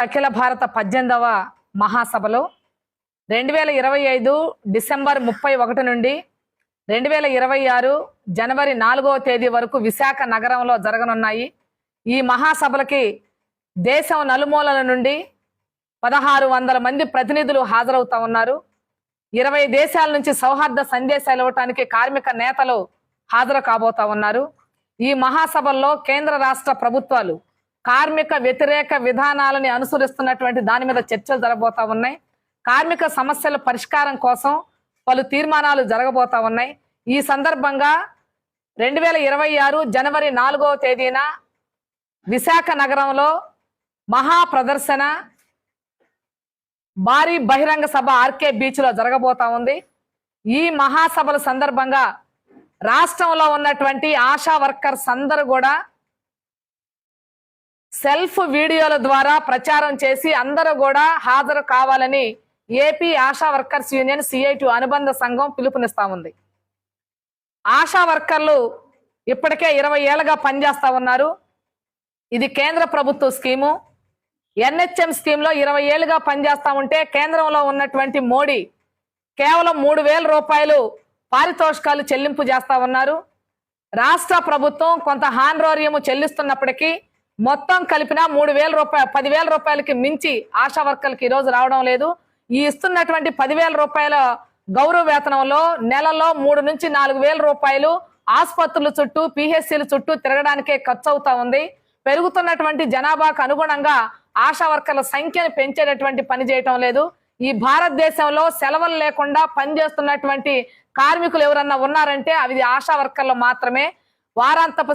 అఖిల భారత 18వ మహాసభలో 2025 డిసెంబర్ 31 నుండి 2026 జనవరి 4వ తేదీ వరకు విశాఖ నగరంలో జరగనున్నాయి. ఈ మహాసభలకి దేశం నలుమూలల నుండి 1600 మంది ప్రతినిధులు హాజరవుతా ఉన్నారు. 20 దేశాల నుంచి సౌహార్ద సందేశాలు ఇవ్వడానికి కార్మిక నేతలు హాజరు కాబోతా ఉన్నారు. ఈ మహాసభల్లో కేంద్ర రాష్ట్ర ప్రభుత్వాలు కార్మిక వ్యతిరేక విధానాలని అనుసరిస్తున్నటువంటి దాని మీద చర్చలు జరగబోతా ఉన్నాయి. కార్మిక సమస్యల పరిష్కారం కోసం పలు తీర్మానాలు జరగబోతా ఉన్నాయి. ఈ సందర్భంగా 2026 జనవరి 4వ తేదీన విశాఖ నగరంలో మహా ప్రదర్శన భారీ బహిరంగ సభ ఆర్కే బీచ్ లో జరగబోతా ఉంది. ఈ మహాసభల సందర్భంగా రాష్ట్రంలో ఉన్నటువంటి ఆశా వర్కర్స్ అందరూ కూడా సెల్ఫ్ వీడియోల ద్వారా ప్రచారం చేసి అందరూ కూడా హాజరు కావాలని AP ASHA workers union CIT అనుబంధ సంఘం పిలుపునిస్తా ఉంది. ఆశా వర్కర్లు ఇప్పటికే 20 ఏళ్లుగా పనిచేస్తా ఉన్నారు. ఇది కేంద్ర ప్రభుత్వ స్కీము. NHM స్కీమ్ లో 20 ఏళ్లుగా పనిచేస్తా ఉంటే కేంద్రంలో ఉన్నటువంటి మోడీ కేవలం 3000 రూపాయలు పారితోషికాలు చెల్లింపు చేస్తా ఉన్నారు. రాష్ట్ర ప్రభుత్వం కొంత హానరోరియం చెల్లిస్తున్నప్పటికీ మొత్తం కలిపిన 3000 రూపాయలు 10,000 రూపాయలకి మించి ఆశా వర్కర్లకి ఈ రోజు రావడం లేదు. ఈ ఇస్తున్నటువంటి 10,000 రూపాయల గౌరవ వేతనంలో నెలలో 3 నుంచి 4,000 రూపాయలు ఆసుపత్రుల చుట్టూ PHCల చుట్టూ తిరగడానికే ఖర్చు అవుతా ఉంది. పెరుగుతున్నటువంటి జనాభాకు అనుగుణంగా ఆశా వర్కర్ల సంఖ్యను పెంచేటటువంటి పని చేయటం లేదు. ఈ భారతదేశంలో సెలవులు లేకుండా పనిచేస్తున్నటువంటి కార్మికులు ఎవరన్నా ఉన్నారంటే అవి ఆశా వర్కర్లు మాత్రమే. వారాంతపు